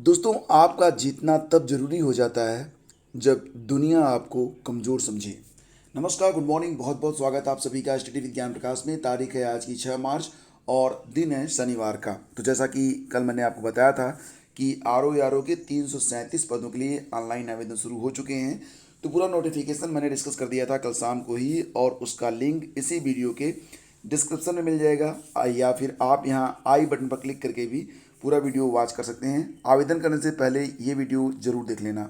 दोस्तों, आपका जीतना तब ज़रूरी हो जाता है जब दुनिया आपको कमज़ोर समझे। नमस्कार, गुड मॉर्निंग, बहुत बहुत स्वागत है आप सभी का स्टडी विज्ञान प्रकाश में। तारीख है आज की 6 मार्च और दिन है शनिवार का। तो जैसा कि कल मैंने आपको बताया था कि आर ओ के 337 पदों के लिए ऑनलाइन आवेदन शुरू हो चुके हैं। तो पूरा नोटिफिकेशन मैंने डिस्कस कर दिया था कल शाम को ही, और उसका लिंक इसी वीडियो के डिस्क्रिप्शन में मिल जाएगा, या फिर आप यहाँ आई बटन पर क्लिक करके भी पूरा वीडियो वॉच कर सकते हैं। आवेदन करने से पहले ये वीडियो ज़रूर देख लेना।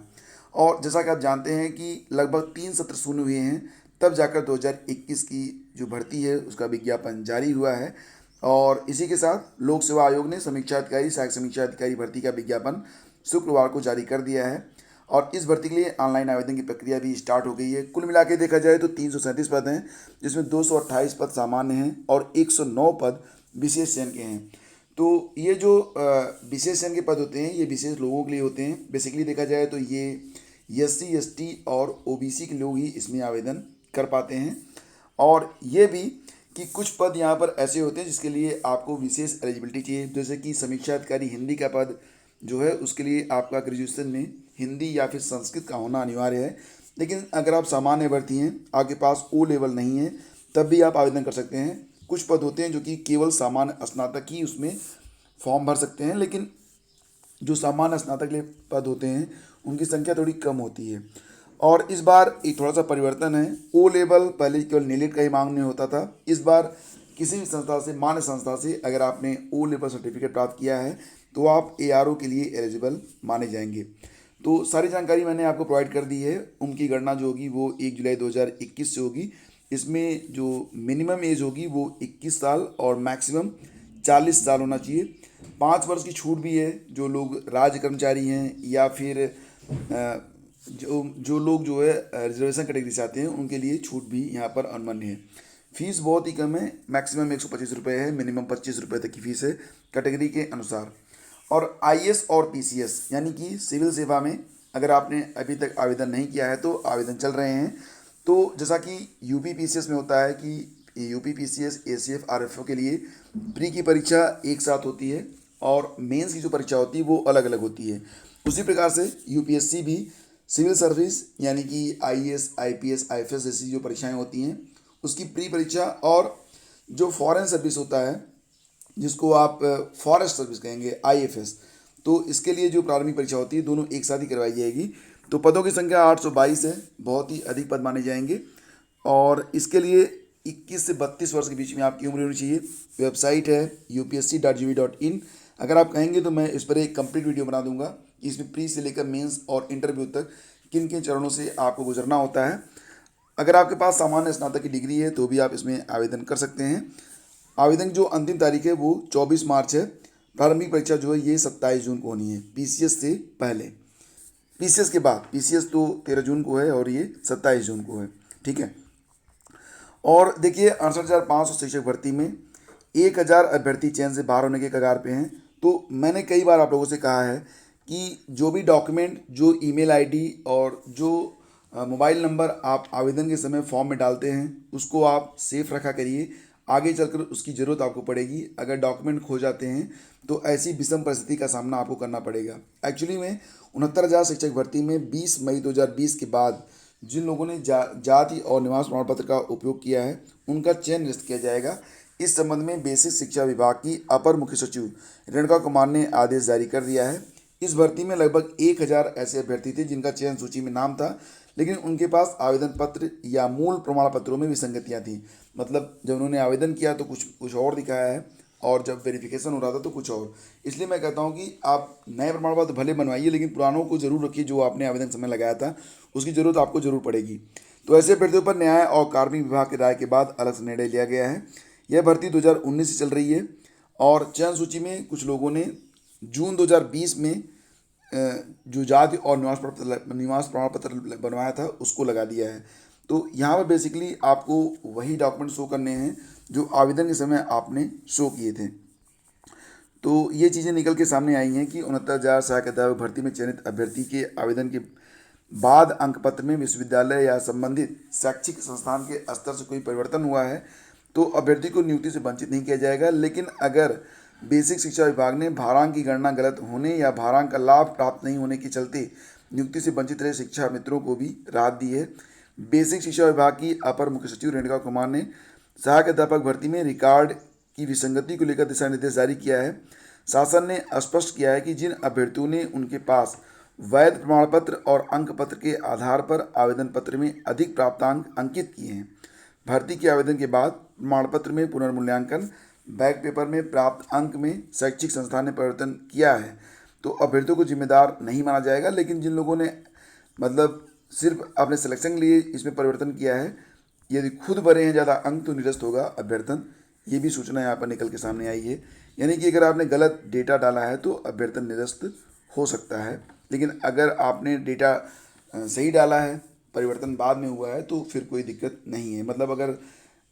और जैसा कि आप जानते हैं कि लगभग 3 सत्र शून्य हुए हैं, तब जाकर 2021 की जो भर्ती है उसका विज्ञापन जारी हुआ है। और इसी के साथ लोक सेवा आयोग ने समीक्षा अधिकारी, सहायक समीक्षा अधिकारी भर्ती का विज्ञापन शुक्रवार को जारी कर दिया है। और इस भर्ती के लिए ऑनलाइन आवेदन की प्रक्रिया भी स्टार्ट हो गई है। कुल मिला के देखा जाए तो 337 पद हैं, जिसमें 228 पद सामान्य हैं और 109 पद विशेष चयन के हैं। तो ये जो विशेष चयन के पद होते हैं, ये विशेष लोगों के लिए होते हैं। बेसिकली देखा जाए तो ये SC ST और OBC के लोग ही इसमें आवेदन कर पाते हैं। और ये भी कि कुछ पद यहाँ पर ऐसे होते हैं जिसके लिए आपको विशेष एलिजिबिलिटी चाहिए, जैसे कि समीक्षा अधिकारी हिंदी का पद जो है उसके लिए आपका ग्रेजुएशन में हिंदी या फिर संस्कृत का होना अनिवार्य है। लेकिन अगर आप सामान्य भर्ती हैं, आपके पास O लेवल नहीं है, तब भी आप आवेदन कर सकते हैं। कुछ पद होते हैं जो कि केवल सामान्य स्नातक ही उसमें फॉर्म भर सकते हैं, लेकिन जो सामान्य स्नातक के लिए पद होते हैं उनकी संख्या थोड़ी कम होती है। और इस बार एक थोड़ा सा परिवर्तन है। O लेवल पहले केवल नीलिट का ही मांगने होता था, इस बार किसी भी संस्था से, मान्य संस्था से अगर आपने O लेवल सर्टिफिकेट प्राप्त किया है तो आप ARO के लिए एलिजिबल माने जाएंगे। तो सारी जानकारी मैंने आपको प्रोवाइड कर दी है। उनकी गणना जो होगी वो 1 जुलाई 2021 से होगी। इसमें जो मिनिमम एज होगी वो 21 साल और मैक्सिमम 40 साल होना चाहिए। 5 वर्ष की छूट भी है। जो लोग राज्य कर्मचारी हैं या फिर जो जो लोग जो है रिजर्वेशन कैटेगरी से आते हैं, उनके लिए छूट भी यहाँ पर अनमान्य है। फीस बहुत ही कम है, मैक्सिमम 125 रुपये है, मिनिमम 25 रुपये तक की फीस है कैटेगरी के अनुसार। और IAS और PCS यानी कि सिविल सेवा में अगर आपने अभी तक आवेदन नहीं किया है तो आवेदन चल रहे हैं। तो जैसा कि UP PCS में होता है कि UP PCS ACF RFO के लिए प्री की परीक्षा एक साथ होती है और मेंस की जो परीक्षा होती है वो अलग अलग होती है। उसी प्रकार से UPSC भी सिविल सर्विस यानी कि IAS IPS IFS जैसी जो परीक्षाएं होती हैं उसकी प्री परीक्षा, और जो फॉरेन सर्विस होता है जिसको आप फॉरेस्ट सर्विस कहेंगे IFS, तो इसके लिए जो प्रारंभिक परीक्षा होती है दोनों एक साथ ही करवाई जाएगी। तो पदों की संख्या 822 है, बहुत ही अधिक पद माने जाएंगे। और इसके लिए 21 से 32 वर्ष के बीच में आपकी उम्र होनी चाहिए। वेबसाइट है upsc.gv.in। अगर आप कहेंगे तो मैं इस पर एक कंप्लीट वीडियो बना दूंगा कि इसमें प्री से लेकर मेंस और इंटरव्यू तक किन किन चरणों से आपको गुजरना होता है। अगर आपके पास सामान्य स्नातक की डिग्री है तो भी आप इसमें आवेदन कर सकते हैं। आवेदन की जो अंतिम तारीख है वो 24 मार्च है। प्रारंभिक परीक्षा जो है ये 27 जून को होनी है, PCS से पहले। PCS के बाद, PCS तो 13 जून को है और ये 27 जून को है। ठीक है। और देखिए 68,500 शिक्षक भर्ती में 1,000 अभ्यर्थी चयन से बाहर होने के कगार पे हैं। तो मैंने कई बार आप लोगों से कहा है कि जो भी डॉक्यूमेंट, जो ईमेल आईडी और जो मोबाइल नंबर आप आवेदन के समय फॉर्म में डालते हैं उसको आप सेफ रखा करिए। आगे चलकर उसकी ज़रूरत आपको पड़ेगी। अगर डॉक्यूमेंट खो जाते हैं तो ऐसी विषम परिस्थिति का सामना आपको करना पड़ेगा। एक्चुअली में 69,000 शिक्षक भर्ती में 20 मई 2020 के बाद जिन लोगों ने जाति और निवास प्रमाण पत्र का उपयोग किया है उनका चयन निरस्त किया जाएगा। इस संबंध में बेसिक शिक्षा विभाग की अपर मुख्य सचिव रेणुका कुमार ने आदेश जारी कर दिया है। इस भर्ती में लगभग 1,000 ऐसे अभ्यर्थी थे जिनका चयन सूची में नाम था, लेकिन उनके पास आवेदन पत्र या मूल प्रमाण पत्रों में विसंगतियां थीं। मतलब जब उन्होंने आवेदन किया तो कुछ कुछ और दिखाया है और जब वेरिफिकेशन हो रहा था तो कुछ और। इसलिए मैं कहता हूं कि आप नए प्रमाण पत्र भले बनवाइए, लेकिन पुरानों को जरूर रखिए जो आपने आवेदन समय लगाया था, उसकी ज़रूरत आपको जरूर पड़ेगी। तो ऐसे अभ्यर्थियों पर न्याय और कार्मिक विभाग की राय के बाद अलग से निर्णय लिया गया है। यह भर्ती 2019 से चल रही है और चयन सूची में कुछ लोगों ने जून 2020 में जो जाति और निवास प्रमाण पत्र बनवाया था उसको लगा दिया है। तो यहाँ पर बेसिकली आपको वही डॉक्यूमेंट शो करने हैं जो आवेदन के समय आपने शो किए थे। तो ये चीज़ें निकल के सामने आई हैं कि 69,000 सहायक अध्यापक भर्ती में चयनित अभ्यर्थी के आवेदन के बाद अंक पत्र में विश्वविद्यालय या संबंधित शैक्षिक संस्थान के स्तर से कोई परिवर्तन हुआ है तो अभ्यर्थी को नियुक्ति से वंचित नहीं किया जाएगा। लेकिन अगर बेसिक शिक्षा विभाग ने भारांक की गणना गलत होने या भारांक का लाभ प्राप्त नहीं होने के चलते नियुक्ति से वंचित रहे शिक्षा मित्रों को भी राहत दी है। बेसिक शिक्षा विभाग की अपर मुख्य सचिव रेणुका कुमार ने सहायक अध्यापक भर्ती में रिकॉर्ड की विसंगति को लेकर दिशा निर्देश जारी किया है। शासन ने स्पष्ट किया है कि जिन अभ्यर्थियों ने उनके पास वैध प्रमाण पत्र और अंक पत्र के आधार पर आवेदन पत्र में अधिक प्राप्तांक अंकित किए हैं, भर्ती के आवेदन के बाद प्रमाण पत्र में पुनर्मूल्यांकन, बैक पेपर में प्राप्त अंक में शैक्षिक संस्थान ने परिवर्तन किया है तो अभ्यर्थियों को जिम्मेदार नहीं माना जाएगा। लेकिन जिन लोगों ने मतलब सिर्फ अपने सिलेक्शन के लिए इसमें परिवर्तन किया है, यदि खुद भरे हैं ज़्यादा अंक तो निरस्त होगा अभ्यर्थन। ये भी सूचना यहाँ पर निकल के सामने आई है। यानी कि अगर आपने गलत डेटा डाला है तो अभ्यर्थन निरस्त हो सकता है, लेकिन अगर आपने डेटा सही डाला है, परिवर्तन बाद में हुआ है तो फिर कोई दिक्कत नहीं है। मतलब अगर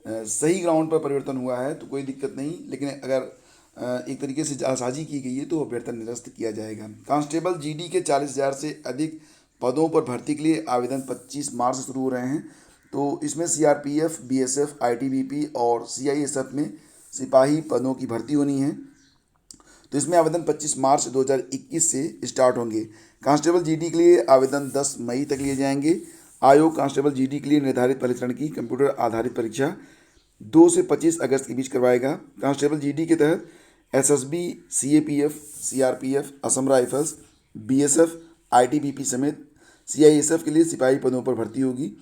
सही ग्राउंड पर परिवर्तन हुआ है तो कोई दिक्कत नहीं, लेकिन अगर एक तरीके से जालसाजी की गई है तो अभ्यर्थन निरस्त किया जाएगा। कांस्टेबल जीडी के 40,000 से अधिक पदों पर भर्ती के लिए आवेदन 25 मार्च से शुरू हो रहे हैं। तो इसमें सीआरपीएफ, बीएसएफ, आईटीबीपी और सीआईएसएफ में सिपाही पदों की भर्ती होनी है। तो इसमें आवेदन 25 मार्च 2021 से स्टार्ट होंगे। कांस्टेबल जीडी के लिए आवेदन 10 मई तक लिए जाएंगे। आयोग कांस्टेबल जीडी के लिए निर्धारित परीक्षण की कंप्यूटर आधारित परीक्षा 2 से 25 अगस्त के बीच करवाएगा। कांस्टेबल जीडी के तहत SSB, CAPF, CRPF, Assam rifles, BSF, ITBP समेत सीआईएसएफ के लिए सिपाही पदों पर भर्ती होगी।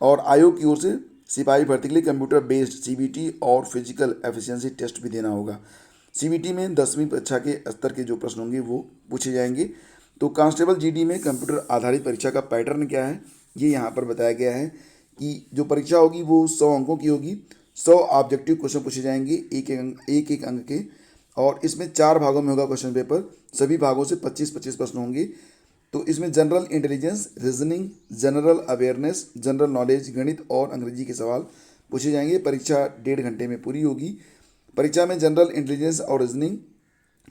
और आयोग की ओर से सिपाही भर्ती के लिए कंप्यूटर बेस्ड सीबीटी और फिजिकल एफिशिएंसी टेस्ट भी देना होगा। सीबीटी में 10वीं कक्षा के स्तर के जो प्रश्न होंगे वो पूछे जाएंगे। तो कांस्टेबल जीडी में कंप्यूटर आधारित परीक्षा का पैटर्न क्या है ये यहाँ पर बताया गया है कि जो परीक्षा होगी वो 100 अंकों की होगी। 100 ऑब्जेक्टिव क्वेश्चन पूछे जाएंगे एक एक अंक के, और इसमें 4 भागों में होगा क्वेश्चन पेपर। सभी भागों से 25-25 प्रश्न होंगे। तो इसमें general intelligence, reasoning, general awareness, general knowledge, गणित और अंग्रेजी के सवाल पूछे जाएंगे। परीक्षा 1.5 घंटे में पूरी होगी। परीक्षा में जनरल इंटेलिजेंस और रीजनिंग,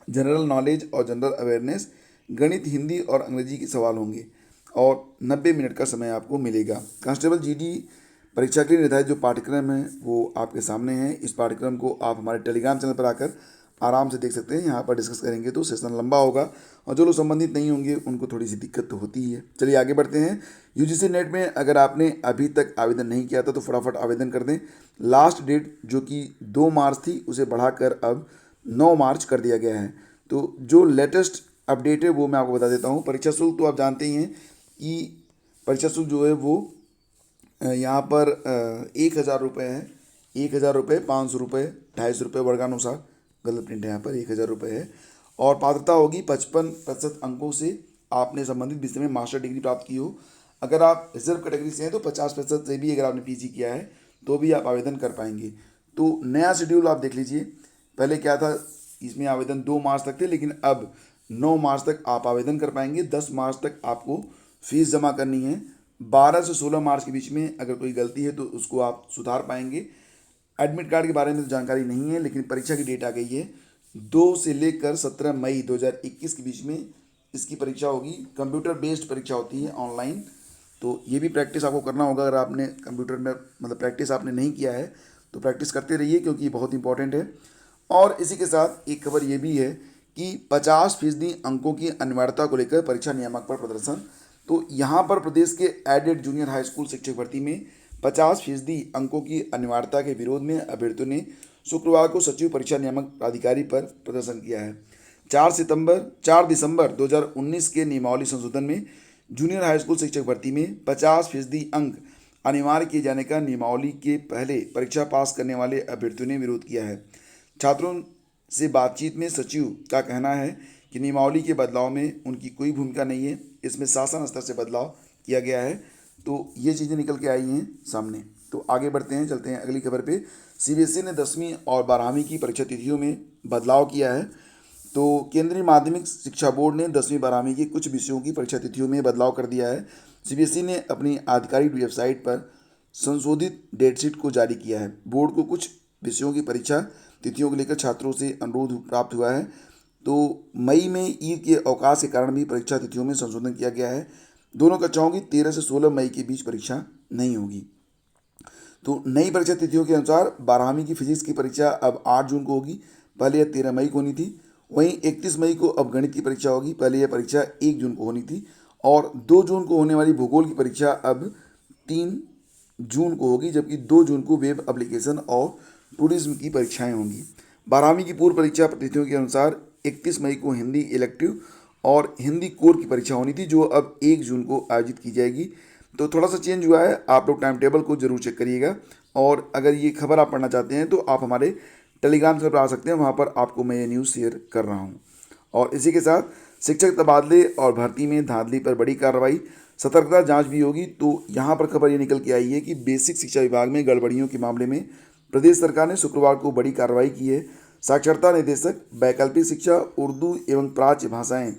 जनरल नॉलेज और जनरल अवेयरनेस, गणित, हिंदी और अंग्रेजी के सवाल होंगे और 90 मिनट का समय आपको मिलेगा। कांस्टेबल जीडी परीक्षा के लिए निर्धारित जो पाठ्यक्रम है वो आपके सामने है। इस पाठ्यक्रम को आप हमारे टेलीग्राम चैनल पर आकर आराम से देख सकते हैं। यहाँ पर डिस्कस करेंगे तो सेशन लंबा होगा और जो लोग संबंधित नहीं होंगे उनको थोड़ी सी दिक्कत तो होती ही है। चलिए आगे बढ़ते हैं। यूजीसी नेट में अगर आपने अभी तक आवेदन नहीं किया था तो फटाफट आवेदन कर दें। लास्ट डेट जो कि 2 मार्च थी उसे बढ़ाकर अब 9 मार्च कर दिया गया है। तो जो लेटेस्ट अपडेट है वो मैं आपको बता देता हूँ। परीक्षा शुल्क तो आप जानते ही हैं कि परीक्षा शुल्क जो है वो यहाँ पर 1,000 रुपये है। 1,000 रुपये, 500 रुपये, 250 रुपये वर्गानुसार, गलत प्रिंट है यहाँ पर, 1,000 रुपये है। और पात्रता होगी 55% अंकों से आपने संबंधित विषय में मास्टर डिग्री प्राप्त की हो। अगर आप रिजर्व कैटेगरी से हैं तो 50% से भी अगर आपने पीजी किया है तो भी आप आवेदन कर पाएंगे। तो नया शेड्यूल आप देख लीजिए। पहले क्या था, इसमें आवेदन 2 मार्च तक थे, लेकिन अब 9 मार्च तक आप आवेदन कर पाएंगे। 10 मार्च तक आपको फीस जमा करनी है। 12 से 16 मार्च के बीच में अगर कोई गलती है तो उसको आप सुधार पाएंगे। एडमिट कार्ड के बारे में तो जानकारी नहीं है, लेकिन परीक्षा की डेट आ गई है। 2 से लेकर 17 मई 2021 के बीच में इसकी परीक्षा होगी। कंप्यूटर बेस्ड परीक्षा होती है ऑनलाइन। तो ये भी प्रैक्टिस आपको करना होगा। अगर आपने कंप्यूटर में मतलब प्रैक्टिस आपने नहीं किया है तो प्रैक्टिस करते रहिए, क्योंकि ये बहुत इंपॉर्टेंट है। और इसी के साथ एक खबर ये भी है कि 50% अंकों की अनिवार्यता को लेकर परीक्षा नियामक पर प्रदर्शन। तो यहाँ पर प्रदेश के एडेड जूनियर हाई स्कूल शिक्षक भर्ती में 50% अंकों की अनिवार्यता के विरोध में अभ्यर्थियों ने शुक्रवार को सचिव परीक्षा नियामक प्राधिकारी पर प्रदर्शन किया है। 4 दिसंबर 2019 के नियमावली संशोधन में जूनियर हाई स्कूल शिक्षक भर्ती में 50% अंक अनिवार्य किए जाने का नियमावली के पहले परीक्षा पास करने वाले अभ्यर्थियों ने विरोध किया है। छात्रों से बातचीत में सचिव का कहना है कि नियमावली के बदलाव में उनकी कोई भूमिका नहीं है, इसमें शासन स्तर से बदलाव किया गया है। तो ये चीज़ें निकल के आई हैं सामने। तो आगे बढ़ते हैं, चलते हैं अगली खबर पे। सीबीएसई ने 10वीं और 12वीं की परीक्षा तिथियों में बदलाव किया है। तो केंद्रीय माध्यमिक शिक्षा बोर्ड ने 10वीं 12वीं की कुछ विषयों की परीक्षा तिथियों में बदलाव कर दिया है। सीबीएसई ने अपनी आधिकारिक वेबसाइट पर संशोधित डेटशीट को जारी किया है। बोर्ड को कुछ विषयों की परीक्षा तिथियों को लेकर छात्रों से अनुरोध प्राप्त हुआ है। तो मई में ईद के अवकाश के कारण भी परीक्षा तिथियों में संशोधन किया गया है। दोनों कक्षाओं की 13 से 16 मई के बीच परीक्षा नहीं होगी। तो नई परीक्षा तिथियों के अनुसार 12वीं की फिजिक्स की परीक्षा अब 8 जून को होगी, पहले यह 13 मई को होनी थी। वहीं 31 मई को अब गणित की परीक्षा होगी, पहले यह परीक्षा 1 जून को होनी थी। और 2 जून को होने वाली भूगोल की परीक्षा अब 3 जून को होगी, जबकि 2 जून को वेब एप्लीकेशन और टूरिज्म की परीक्षाएं होंगी। 12वीं की पूर्व परीक्षा तिथियों के अनुसार 31 मई को हिंदी इलेक्टिव और हिंदी कोर की परीक्षा होनी थी, जो अब 1 जून को आयोजित की जाएगी। तो थोड़ा सा चेंज हुआ है, आप लोग टाइम टेबल को जरूर चेक करिएगा। और अगर ये खबर आप पढ़ना चाहते हैं तो आप हमारे टेलीग्राम चैनल पर आ सकते हैं, वहाँ पर आपको मैं ये न्यूज़ शेयर कर रहा हूँ। और इसी के साथ शिक्षक तबादले और भर्ती में धांधली पर बड़ी कार्रवाई, सतर्कता जांच भी होगी। तो यहाँ पर खबर ये निकल के आई है कि बेसिक शिक्षा विभाग में गड़बड़ियों के मामले में प्रदेश सरकार ने शुक्रवार को बड़ी कार्रवाई की है। साक्षरता निदेशक वैकल्पिक शिक्षा, उर्दू एवं प्राच्य भाषाएं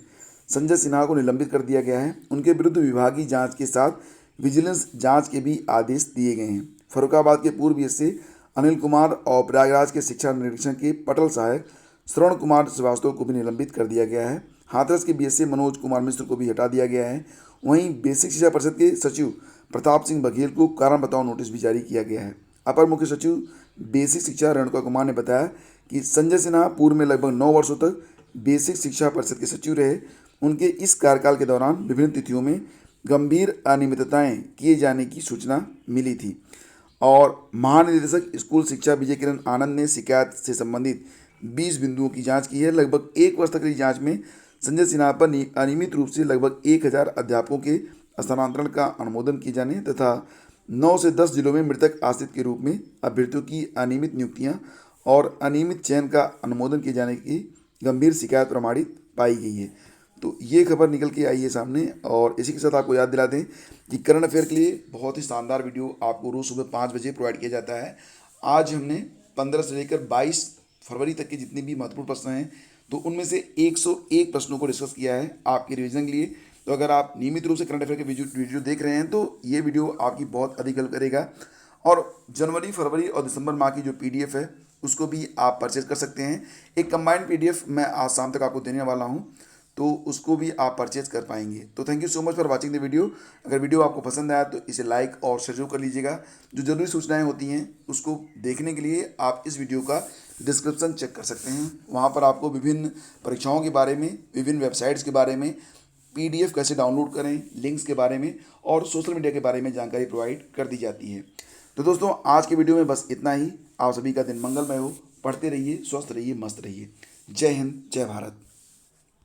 संजय सिन्हा को निलंबित कर दिया गया है। उनके विरुद्ध विभागीय जांच के साथ विजिलेंस जांच के भी आदेश दिए गए हैं। फर्रुखाबाद के पूर्व बीएसए अनिल कुमार और प्रयागराज के शिक्षा निरीक्षण के पटल सहायक श्रवण कुमार श्रीवास्तव को भी निलंबित कर दिया गया है। हाथरस के बीएसए मनोज कुमार मिश्र को भी हटा दिया गया है। वहीं बेसिक शिक्षा परिषद के सचिव प्रताप सिंह बघेल को कारण बताओ नोटिस भी जारी किया गया है। अपर मुख्य सचिव बेसिक शिक्षा रेणुका कुमार ने बताया कि संजय सिन्हा पूर्व में लगभग 9 वर्षों तक बेसिक शिक्षा परिषद के सचिव रहे। उनके इस कार्यकाल के दौरान विभिन्न तिथियों में गंभीर अनियमितताएं किए जाने की सूचना मिली थी। और महानिदेशक स्कूल शिक्षा विजय किरण आनंद ने शिकायत से संबंधित 20 बिंदुओं की जांच की है। लगभग 1 वर्ष तक की जांच में संजय सिन्हा पर अनियमित रूप से लगभग 1000 अध्यापकों के स्थानांतरण का अनुमोदन किए जाने तथा 9 से 10 जिलों में मृतक आश्रित के रूप में अभ्यर्थियों की अनियमित नियुक्तियां और अनियमित चयन का अनुमोदन किए जाने की गंभीर शिकायत प्रमाणित पाई गई है। तो ये खबर निकल के आई है सामने। और इसी के साथ आपको याद दिला दें कि करंट अफेयर के लिए बहुत ही शानदार वीडियो आपको रोज़ सुबह 5 बजे प्रोवाइड किया जाता है। आज हमने 15 से लेकर 22 फरवरी तक के जितने भी महत्वपूर्ण प्रश्न हैं, तो उनमें से 101 प्रश्नों को डिस्कस किया है आपके रिवीजन के लिए। तो अगर आप नियमित रूप से करंट अफेयर के वीडियो देख रहे हैं तो ये वीडियो आपकी बहुत अधिक हेल्प करेगा। और जनवरी, फरवरी और दिसंबर माह की जो PDF है उसको भी आप परचेज कर सकते हैं। एक कंबाइंड PDF मैं आज शाम तक आपको देने वाला हूँ, तो उसको भी आप परचेज कर पाएंगे। तो thank you so much for watching the video. अगर वीडियो आपको पसंद आया तो इसे लाइक और शेयर कर लीजिएगा। जो जरूरी सूचनाएं होती हैं उसको देखने के लिए आप इस वीडियो का डिस्क्रिप्शन चेक कर सकते हैं। वहाँ पर आपको विभिन्न परीक्षाओं के बारे में, विभिन्न वेबसाइट्स के बारे में, PDF कैसे डाउनलोड करें, लिंक्स के बारे में और सोशल मीडिया के बारे में जानकारी प्रोवाइड कर दी जाती है। तो दोस्तों आज के वीडियो में बस इतना ही। आप सभी का दिन मंगलमय हो। पढ़ते रहिए, स्वस्थ रहिए, मस्त रहिए। जय हिंद, जय भारत।